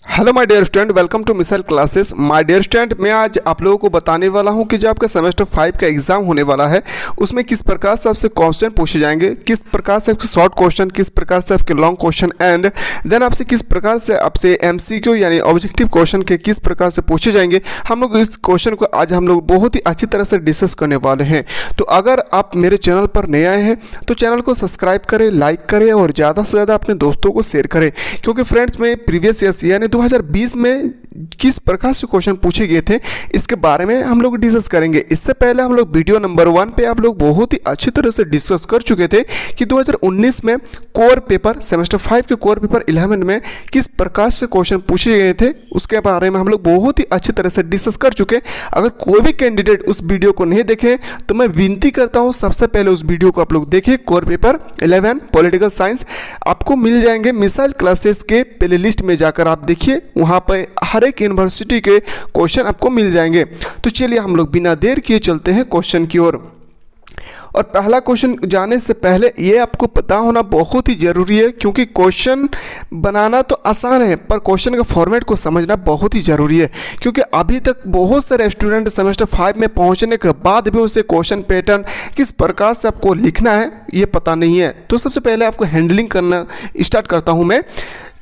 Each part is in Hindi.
Hello my dear student, welcome to missile classes. My dear student, मैं आज आप लोगों को बताने वाला हूं कि जो आपका सेमेस्टर 5 का एग्जाम होने वाला है उसमें किस प्रकार से आपसे क्वेश्चन पूछे जाएंगे, किस प्रकार से आपके शॉर्ट क्वेश्चन, किस प्रकार से आपके लॉन्ग क्वेश्चन एंड देन आपसे किस प्रकार से आपसे एमसीक्यू यानी ऑब्जेक्टिव क्वेश्चन के किस प्रकार से पूछे जाएंगे। हम लोग इस क्वेश्चन को आज हम लोग बहुत ही अच्छी तरह से डिस्कस करने वाले हैं। तो अगर आप मेरे चैनल पर नए आए हैं तो चैनल को सब्सक्राइब करें, लाइक करें और ज़्यादा से ज़्यादा अपने दोस्तों को शेयर करें, क्योंकि फ्रेंड्स में प्रीवियस ईयर यानी 2020 में किस प्रकार से क्वेश्चन पूछे गए थे इसके बारे में हम लोग डिस्कस करेंगे। इससे पहले हम लोग वीडियो नंबर 1 पे आप लोग बहुत ही अच्छी तरह से डिस्कस कर चुके थे कि 2019 में कोर पेपर सेमेस्टर 5 के कोर पेपर 11 में किस प्रकार से क्वेश्चन पूछे गए थे उसके बारे में हम लोग बहुत ही अच्छी तरह से डिस्कस कर चुके। अगर कोई भी कैंडिडेट उस वीडियो को नहीं देखे तो मैं विनती करता हूँ सबसे पहले उस वीडियो को आप लोग देखें। कोर पेपर 11 पॉलिटिकल साइंस आपको मिल जाएंगे मिसाइल क्लासेस के प्ले लिस्ट में, जाकर आप देखिए, वहाँ पर हर एक यूनिवर्सिटी के क्वेश्चन आपको मिल जाएंगे। तो चलिए हम लोग बिना देर किए चलते हैं क्वेश्चन की ओर। और पहला क्वेश्चन जाने से पहले ये आपको पता होना बहुत ही ज़रूरी है, क्योंकि क्वेश्चन बनाना तो आसान है पर क्वेश्चन का फॉर्मेट को समझना बहुत ही ज़रूरी है। क्योंकि अभी तक बहुत सारे स्टूडेंट सेमेस्टर 5 में पहुंचने के बाद भी उसे क्वेश्चन पैटर्न किस प्रकार से आपको लिखना है ये पता नहीं है। तो सबसे पहले आपको हैंडलिंग करना स्टार्ट करता हूँ मैं।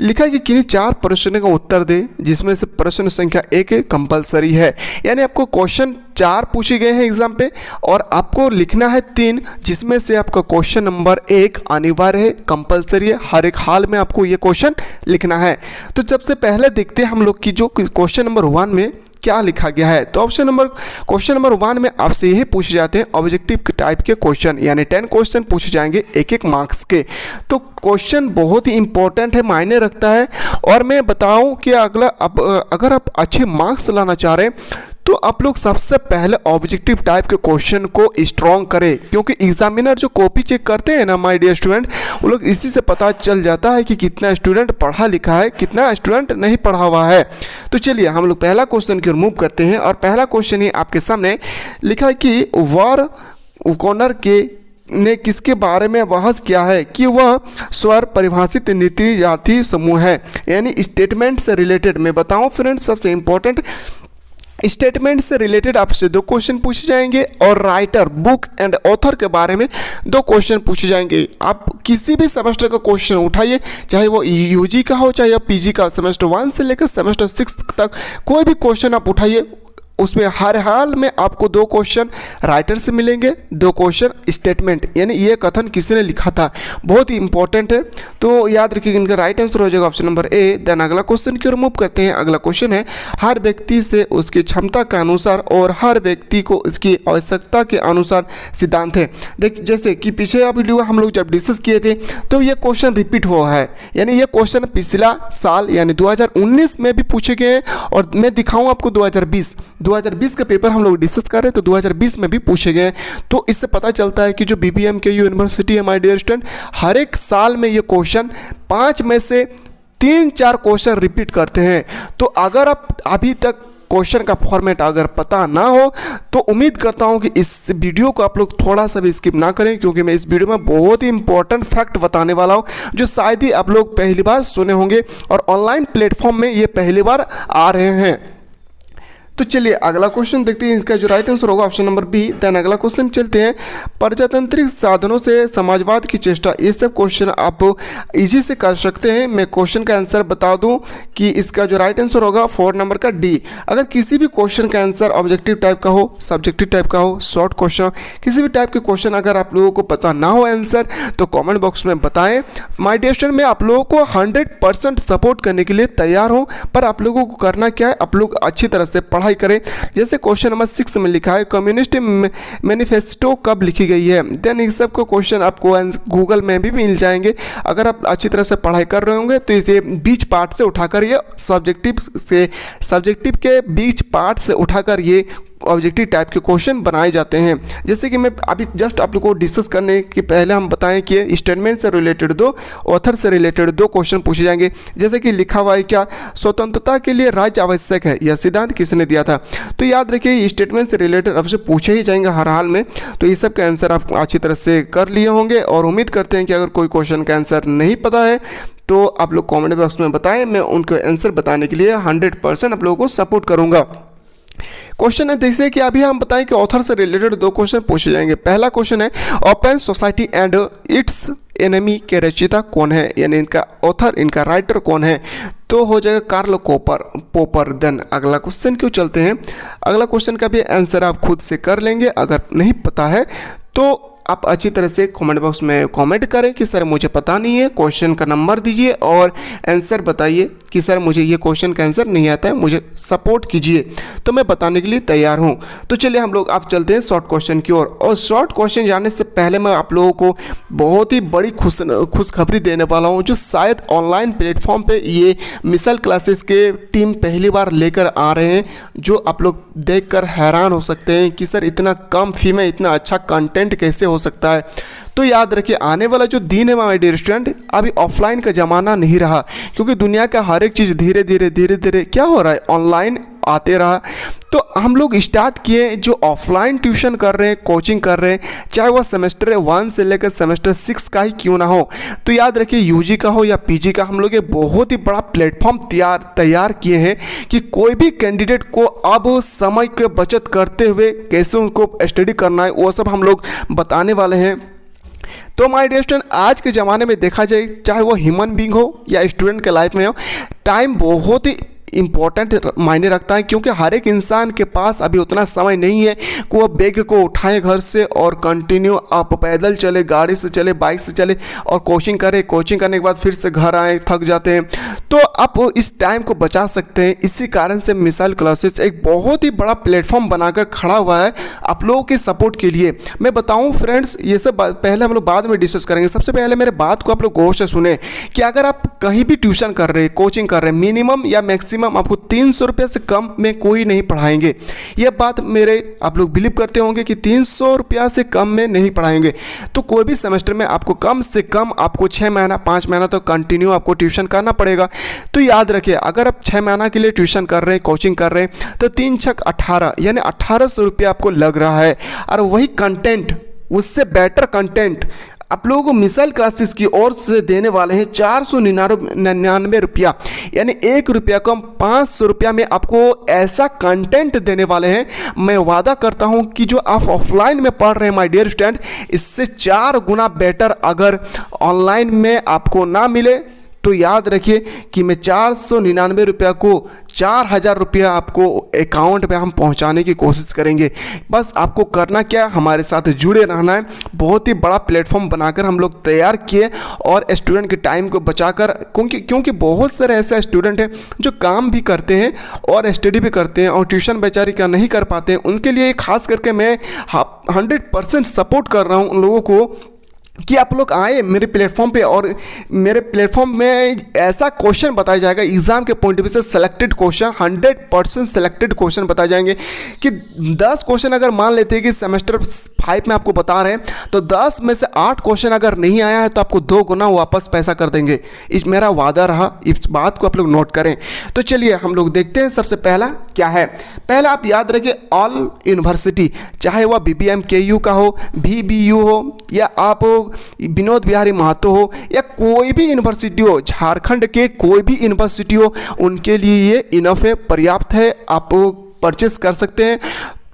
लिखा है कि किन्हीं 4 प्रश्नों का उत्तर दें जिसमें से प्रश्न संख्या 1 कंपलसरी है, यानी आपको क्वेश्चन 4 पूछे गए हैं एग्जाम पे और आपको लिखना है 3 जिसमें से आपका क्वेश्चन नंबर 1 अनिवार्य है, कंपलसरी है, हर एक हाल में आपको ये क्वेश्चन लिखना है। तो सबसे पहले देखते हैं हम लोग की जो क्वेश्चन नंबर 1 में क्या लिखा गया है। तो क्वेश्चन नंबर 1 में आपसे यही पूछे जाते हैं ऑब्जेक्टिव टाइप के क्वेश्चन, यानी 10 क्वेश्चन पूछे जाएंगे एक मार्क्स के। तो क्वेश्चन बहुत ही इंपॉर्टेंट है, मायने रखता है। और मैं बताऊं कि अगर आप अच्छे मार्क्स लाना चाह रहे हैं तो आप लोग सबसे पहले ऑब्जेक्टिव टाइप के क्वेश्चन को स्ट्रॉन्ग करें, क्योंकि एग्जामिनर जो कॉपी चेक करते हैं ना माय डियर स्टूडेंट, वो लोग इसी से पता चल जाता है कि कितना स्टूडेंट पढ़ा लिखा है, कितना स्टूडेंट नहीं पढ़ा हुआ है। तो चलिए हम लोग पहला क्वेश्चन की ओर मूव करते हैं। और पहला क्वेश्चन ही आपके सामने लिखा है कि वॉर ओकॉनर के ने किसके बारे में बहस किया है कि वह स्वर परिभाषित नीति जाति समूह है, यानी स्टेटमेंट से रिलेटेड। मैं बताऊं फ्रेंड्स, सबसे इंपॉर्टेंट स्टेटमेंट से रिलेटेड आपसे 2 क्वेश्चन पूछे जाएंगे और राइटर, बुक एंड ऑथर के बारे में 2 क्वेश्चन पूछे जाएंगे। आप किसी भी सेमेस्टर का क्वेश्चन उठाइए, चाहे वो यूजी का हो चाहे पीजी का, सेमेस्टर 1 से लेकर सेमेस्टर 6 तक कोई भी क्वेश्चन आप उठाइए, उसमें हर हाल में आपको 2 क्वेश्चन राइटर से मिलेंगे, 2 क्वेश्चन स्टेटमेंट, यानी ये कथन किसने लिखा था, बहुत ही इंपॉर्टेंट है। तो याद रखिए इनका राइट आंसर हो जाएगा ऑप्शन नंबर ए। देन अगला क्वेश्चन की ओर मूव करते हैं। अगला क्वेश्चन है हर व्यक्ति से उसकी क्षमता के अनुसार और हर व्यक्ति को उसकी आवश्यकता के अनुसार सिद्धांत है। देखिए जैसे कि पिछले वीडियो हम लोग जब डिस्कस किए थे तो ये क्वेश्चन रिपीट हुआ है, यानी ये क्वेश्चन पिछला साल यानी 2019 में भी पूछे गए हैं। और मैं दिखाऊँ आपको 2020 का पेपर हम लोग डिस्कस कर रहे हैं तो 2020 में भी पूछे गए। तो इससे पता चलता है कि जो बीबीएम के यूनिवर्सिटी है माय डियर स्टूडेंट, हर एक साल में ये क्वेश्चन 5 में से 3-4 क्वेश्चन रिपीट करते हैं। तो अगर आप अभी तक क्वेश्चन का फॉर्मेट अगर पता ना हो तो उम्मीद करता हूं कि इस वीडियो को आप लोग थोड़ा सा भी स्किप ना करें, क्योंकि मैं इस वीडियो में बहुत ही इंपॉर्टेंट फैक्ट बताने वाला हूं जो शायद ही आप लोग पहली बार सुने होंगे और ऑनलाइन प्लेटफॉर्म में ये पहली बार आ रहे हैं। तो चलिए अगला क्वेश्चन देखते हैं, इसका जो राइट आंसर होगा ऑप्शन नंबर बी। देन अगला क्वेश्चन चलते हैं, प्रजातांत्रिक साधनों से समाजवाद की चेष्टा। ये सब क्वेश्चन आप इजी से कर सकते हैं। मैं क्वेश्चन का आंसर बता दूं कि इसका जो राइट आंसर होगा 4 नंबर का डी। अगर किसी भी क्वेश्चन का आंसर ऑब्जेक्टिव टाइप का हो, सब्जेक्टिव टाइप का हो, शॉर्ट क्वेश्चन, किसी भी टाइप के क्वेश्चन अगर आप लोगों को पता ना हो आंसर तो कॉमेंट बॉक्स में बताएं। माय डियर स्टूडेंट, मैं आप लोगों को 100% सपोर्ट करने के लिए तैयार हूँ, पर आप लोगों को करना क्या है, आप लोग अच्छी तरह से पढ़ाई करें। जैसे क्वेश्चन नंबर 6 में लिखा है कम्युनिस्ट मैनिफेस्टो कब लिखी गई है। देन इस सब को क्वेश्चन आपको गूगल में भी मिल जाएंगे। अगर आप अच्छी तरह से पढ़ाई कर रहे होंगे तो इसे बीच पार्ट से उठाकर ये सब्जेक्टिव के बीच पार्ट से उठाकर ये ऑब्जेक्टिव टाइप के क्वेश्चन बनाए जाते हैं। जैसे कि मैं अभी जस्ट आप लोगों को डिस्कस करने के पहले हम बताएं कि स्टेटमेंट से रिलेटेड 2, ऑथर से रिलेटेड 2 क्वेश्चन पूछे जाएंगे। जैसे कि लिखा हुआ है क्या, स्वतंत्रता के लिए राज्य आवश्यक है, यह सिद्धांत किसने दिया था। तो याद रखिए स्टेटमेंट से रिलेटेड आपसे पूछे ही जाएंगे हर हाल में। तो ये सब का आंसर आप अच्छी तरह से कर लिए होंगे और उम्मीद करते हैं कि अगर कोई क्वेश्चन का आंसर नहीं पता है तो आप लोग कमेंट बॉक्स में बताएं, मैं उनको आंसर बताने के लिए 100% आप लोगों को सपोर्ट करूंगा। क्वेश्चन है जैसे कि अभी हम बताएं कि ऑथर से रिलेटेड 2 क्वेश्चन पूछे जाएंगे। पहला क्वेश्चन है open society and it's enemy के रचयिता कौन है, यानी इनका ऑथर, इनका राइटर कौन है, तो हो जाएगा कार्ल पोपर। देन अगला क्वेश्चन क्यों चलते हैं, अगला क्वेश्चन का भी आंसर आप खुद से कर लेंगे। अगर नहीं पता है तो आप अच्छी तरह से कमेंट बॉक्स में कमेंट करें कि सर मुझे पता नहीं है, क्वेश्चन का नंबर दीजिए और आंसर बताइए कि सर मुझे ये क्वेश्चन का आंसर नहीं आता है, मुझे सपोर्ट कीजिए, तो मैं बताने के लिए तैयार हूँ। तो चलिए हम लोग आप चलते हैं शॉर्ट क्वेश्चन की ओर। और शॉर्ट क्वेश्चन जाने से पहले मैं आप लोगों को बहुत ही बड़ी खुशखबरी देने वाला हूँ, जो शायद ऑनलाइन प्लेटफॉर्म पे ये मिसल क्लासेस के टीम पहली बार लेकर आ रहे हैं, जो आप लोग देखकर हैरान हो सकते हैं कि सर इतना कम फी में इतना अच्छा कंटेंट कैसे हो सकता है। तो याद रखिए, आने वाला जो दिन है माय डियर स्टूडेंट, अभी ऑफलाइन का ज़माना नहीं रहा, क्योंकि दुनिया का हर एक चीज़ धीरे धीरे क्या हो रहा है, ऑनलाइन आते रहा। तो हम लोग स्टार्ट किए जो ऑफलाइन ट्यूशन कर रहे हैं, कोचिंग कर रहे हैं, चाहे वह सेमेस्टर 1 से लेकर सेमेस्टर 6 का ही क्यों ना हो। तो याद रखिए, यूजी का हो या पीजी का, हम लोग एक बहुत ही बड़ा प्लेटफॉर्म तैयार किए हैं कि कोई भी कैंडिडेट को अब समय की बचत करते हुए कैसे उनको स्टडी करना है, वो सब हम लोग बताने वाले हैं। तो माय डियर स्टूडेंट, आज के ज़माने में देखा जाए, चाहे वो ह्यूमन बीइंग हो या स्टूडेंट के लाइफ में हो, टाइम बहुत ही इम्पॉर्टेंट मायने रखता है, क्योंकि हर एक इंसान के पास अभी उतना समय नहीं है कि वह बैग को उठाए घर से और कंटिन्यू आप पैदल चले, गाड़ी से चले, बाइक से चले और कोचिंग करें, कोचिंग करने के बाद फिर से घर आए, थक जाते हैं। तो आप इस टाइम को बचा सकते हैं। इसी कारण से मिसाइल क्लासेस एक बहुत ही बड़ा प्लेटफॉर्म बनाकर खड़ा हुआ है आप लोगों के सपोर्ट के लिए। मैं बताऊं फ्रेंड्स, ये सब पहले हम लोग बाद में डिस्कस करेंगे। सबसे पहले मेरे बात को आप लोग गौर से सुने कि अगर आप कहीं भी ट्यूशन कर रहे हैं, कोचिंग कर रहे हैं, मिनिमम या मैक्सिमम आपको 300 रुपये से कम में कोई नहीं पढ़ाएंगे। यह बात मेरे आप लोग बिलीव करते होंगे कि 300 रुपया से कम में नहीं पढ़ाएंगे। तो कोई भी सेमेस्टर में आपको कम से कम आपको 6 महीना 5 महीना तो कंटिन्यू आपको ट्यूशन करना पड़ेगा। तो याद रखिए, अगर आप 6 महीना के लिए ट्यूशन कर रहे हैं, कोचिंग कर रहे हैं, तो 3 छक 18 यानी 1800 रुपया आपको लग रहा है। और वही कंटेंट, उससे बेटर कंटेंट आप लोगों को मिसाइल क्लासेस की ओर से देने वाले हैं 499 रुपया, यानी 1 रुपया कम 500 रुपया में आपको ऐसा कंटेंट देने वाले हैं। मैं वादा करता हूं कि जो आप ऑफलाइन में पढ़ रहे हैं माय डियर स्टूडेंट, इससे 4 गुना बेटर अगर ऑनलाइन में आपको ना मिले तो याद रखिए कि मैं 499 रुपया को 4000 रुपया आपको अकाउंट में हम पहुंचाने की कोशिश करेंगे। बस आपको करना क्या, हमारे साथ जुड़े रहना है। बहुत ही बड़ा प्लेटफॉर्म बनाकर हम लोग तैयार किए और स्टूडेंट के टाइम को बचाकर, क्योंकि बहुत सारे ऐसे स्टूडेंट हैं जो काम भी करते हैं और स्टडी भी करते हैं और ट्यूशन बेचारी का नहीं कर पाते हैं। उनके लिए खास करके मैं 100% सपोर्ट कर रहा हूँ उन लोगों को कि आप लोग आए मेरे प्लेटफॉर्म पे, और मेरे प्लेटफॉर्म में ऐसा क्वेश्चन बताया जाएगा एग्जाम के पॉइंट ऑफ व्यू से, सेलेक्टेड क्वेश्चन, 100% सेलेक्टेड क्वेश्चन बताए जाएंगे। कि 10 क्वेश्चन अगर मान लेते हैं कि सेमेस्टर 5 में आपको बता रहे हैं, तो 10 में से 8 क्वेश्चन अगर नहीं आया है तो आपको 2 गुना वापस पैसा कर देंगे। इस मेरा वादा रहा, इस बात को आप लोग नोट करें। तो चलिए हम लोग देखते हैं सबसे पहला क्या है। पहला आप याद रखिए, ऑल यूनिवर्सिटी, चाहे वह BBMKU का हो, VBU हो, या आप विनोद बिहारी महतो हो, या कोई भी यूनिवर्सिटी हो, झारखंड के कोई भी यूनिवर्सिटी हो, उनके लिए ये इनफ है, पर्याप्त है, आप परचेस कर सकते हैं।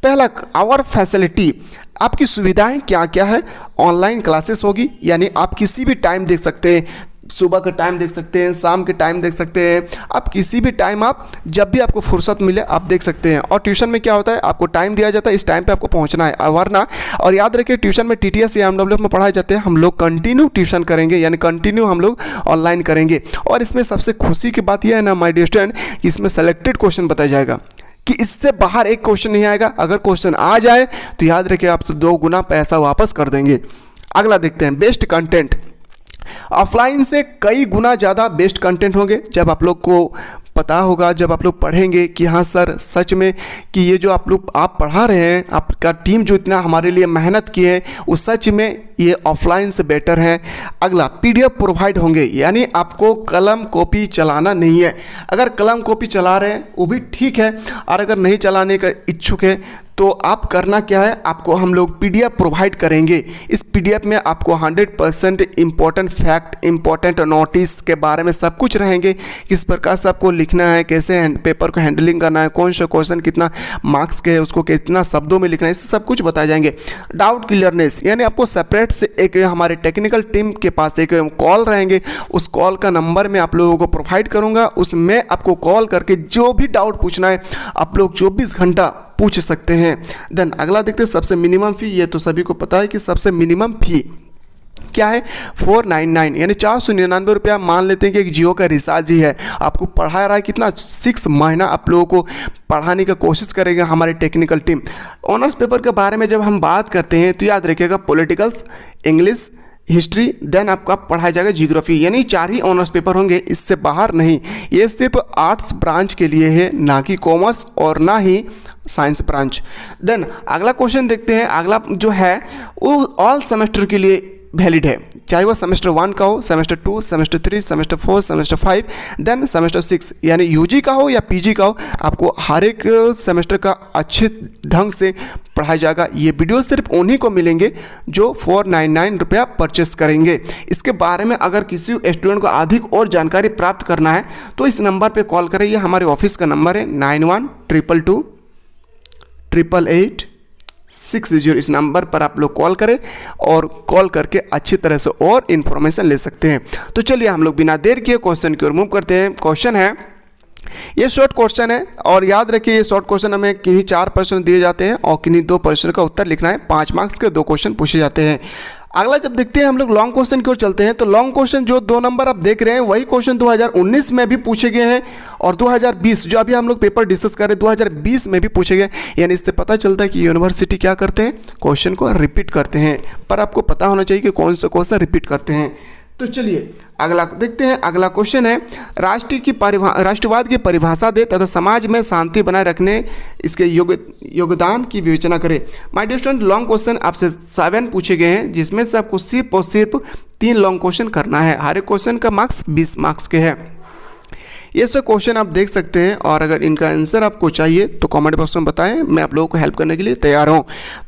पहला, आवर फैसिलिटी, आपकी सुविधाएं क्या क्या है। ऑनलाइन क्लासेस होगी, यानी आप किसी भी टाइम देख सकते हैं, सुबह का टाइम देख सकते हैं, शाम के टाइम देख सकते हैं, आप किसी भी टाइम, आप जब भी आपको फुर्सत मिले आप देख सकते हैं। और ट्यूशन में क्या होता है, आपको टाइम दिया जाता है, इस टाइम पे आपको पहुंचना है, वरना। और याद रखिए, ट्यूशन में TTS या MWF में पढ़ाए जाते हैं, हम लोग कंटिन्यू ट्यूशन करेंगे, यानी कंटिन्यू हम लोग ऑनलाइन करेंगे। और इसमें सबसे खुशी की बात यह है ना माय डियर स्टूडेंट, कि इसमें सेलेक्टेड क्वेश्चन बताया जाएगा कि इससे बाहर एक क्वेश्चन नहीं आएगा। अगर क्वेश्चन आ जाए तो याद रखिए आपसे 2 गुना पैसा वापस कर देंगे। अगला देखते हैं, बेस्ट कंटेंट। ऑफलाइन से कई गुना ज़्यादा बेस्ट कंटेंट होंगे जब आप लोग को पता होगा, जब आप लोग पढ़ेंगे कि हाँ सर सच में कि ये जो आप पढ़ा रहे हैं, आपका टीम जो इतना हमारे लिए मेहनत की है, वो सच में ये ऑफलाइन से बेटर है। अगला, PDF प्रोवाइड होंगे, यानी आपको कलम कॉपी चलाना नहीं है। अगर कलम कॉपी चला रहे हैं वो भी ठीक है, और अगर नहीं चलाने का इच्छुक है तो आप करना क्या है, आपको हम लोग PDF प्रोवाइड करेंगे। इस PDF में आपको 100% इम्पोर्टेंट फैक्ट, इम्पोर्टेंट नोटिस के बारे में सब कुछ रहेंगे। किस प्रकार से आपको लिखना है, कैसे पेपर को हैंडलिंग करना है, कौन सा क्वेश्चन कितना मार्क्स के है, उसको कितना शब्दों में लिखना है, इससे सब कुछ बताए जाएंगे। डाउट क्लियरनेस यानी आपको सेपरेट से एक हमारे टेक्निकल टीम के पास एक कॉल रहेंगे, उस कॉल का नंबर मैं आप लोगों को प्रोवाइड करूँगा। उसमें आपको कॉल करके जो भी डाउट पूछना है आप लोग 24 घंटा पूछ सकते हैं। देन अगला देखते हैं सबसे मिनिमम फ़ी। ये तो सभी को पता है कि सबसे मिनिमम फ़ी क्या है, 499 यानी 499 रुपया। मान लेते हैं कि एक जियो का रिचार्ज ही है, आपको पढ़ा रहा है कितना, 6 महीना आप लोगों को पढ़ाने की कोशिश करेगा हमारी टेक्निकल टीम। ऑनर्स पेपर के बारे में जब हम बात करते हैं तो याद रखिएगा पॉलिटिकल्स, इंग्लिश, हिस्ट्री, देन आपका पढ़ाया जाएगा जियोग्राफी, यानी 4 ही ऑनर्स पेपर होंगे, इससे बाहर नहीं। ये सिर्फ आर्ट्स ब्रांच के लिए है, ना कि कॉमर्स और ना ही साइंस ब्रांच। देन अगला क्वेश्चन देखते हैं। अगला जो है वो ऑल सेमेस्टर के लिए वैलिड है, चाहे वह सेमेस्टर 1 का हो, semester 2, semester 3, semester 4, semester 5, then semester 6, यानी यूजी का हो या पीजी का हो, आपको हर एक सेमेस्टर का अच्छे ढंग से पढ़ाया जाएगा। ये वीडियो सिर्फ उन्हीं को मिलेंगे जो 499 रुपया परचेस करेंगे। इसके बारे में अगर किसी स्टूडेंट को अधिक और जानकारी प्राप्त करना है तो इस नंबर पर कॉल करें। ये हमारे ऑफिस का नंबर है 9122 888 600। इस नंबर पर आप लोग कॉल करें और कॉल करके अच्छी तरह से और इन्फॉर्मेशन ले सकते हैं। तो चलिए हम लोग बिना देर किए क्वेश्चन की ओर मूव करते हैं। क्वेश्चन है, ये शॉर्ट क्वेश्चन है और याद रखिए ये शॉर्ट क्वेश्चन हमें किन्हीं 4 प्रश्न दिए जाते हैं और किन्हीं 2 प्रश्न का उत्तर लिखना है। 5 मार्क्स के 2 क्वेश्चन पूछे जाते हैं। अगला जब देखते हैं हम लोग लॉन्ग क्वेश्चन की ओर चलते हैं, तो लॉन्ग क्वेश्चन जो 2 नंबर आप देख रहे हैं वही क्वेश्चन 2019 में भी पूछे गए हैं और 2020 जो अभी हम लोग पेपर डिस्कस कर रहे हैं 2020 में भी पूछे गए। यानी इससे पता चलता है कि यूनिवर्सिटी क्या करते हैं, क्वेश्चन को रिपीट करते हैं, पर आपको पता होना चाहिए कि कौन सा क्वेश्चन रिपीट करते हैं। तो चलिए अगला देखते हैं। अगला क्वेश्चन है, राष्ट्रवाद की परिभाषा दे तथा समाज में शांति बनाए रखने इसके योगदान की विवेचना करें। My dear student, long question आपसे 7 पूछे गए हैं, जिसमें से आपको सिर्फ और सिर्फ 3 लॉन्ग क्वेश्चन करना है। हर एक क्वेश्चन का मार्क्स 20 मार्क्स के हैं। ये सब क्वेश्चन आप देख सकते हैं और अगर इनका आंसर आपको चाहिए तो कमेंट बॉक्स में बताएं, मैं आप लोगों को हेल्प करने के लिए तैयार हूं।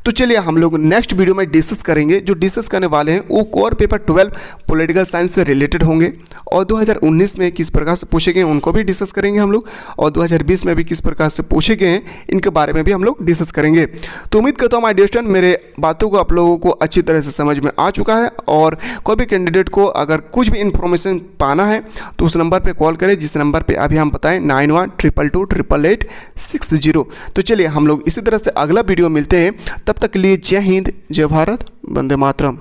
तो चलिए हम लोग नेक्स्ट वीडियो में डिस्कस करेंगे। जो डिस्कस करने वाले हैं वो कोर पेपर 12 पॉलिटिकल साइंस से रिलेटेड होंगे और 2019 में किस प्रकार से पूछे गए उनको भी डिस्कस करेंगे हम लोग, और 2020 में भी किस प्रकार से पूछे गए हैं इनके बारे में भी हम लोग डिस्कस करेंगे। तो उम्मीद करता हूँ माय डियर स्टूडेंट मेरे बातों को आप लोगों को अच्छी तरह से समझ में आ चुका है। और कोई भी कैंडिडेट को अगर कुछ भी इन्फॉर्मेशन पाना है तो उस नंबर पर कॉल करें जिस नंबर पर अभी हम बताएं 9122 888 600। तो चलिए हम लोग इसी तरह से अगला वीडियो मिलते हैं। तब तक के लिए जय हिंद, जय भारत, वंदे मातरम।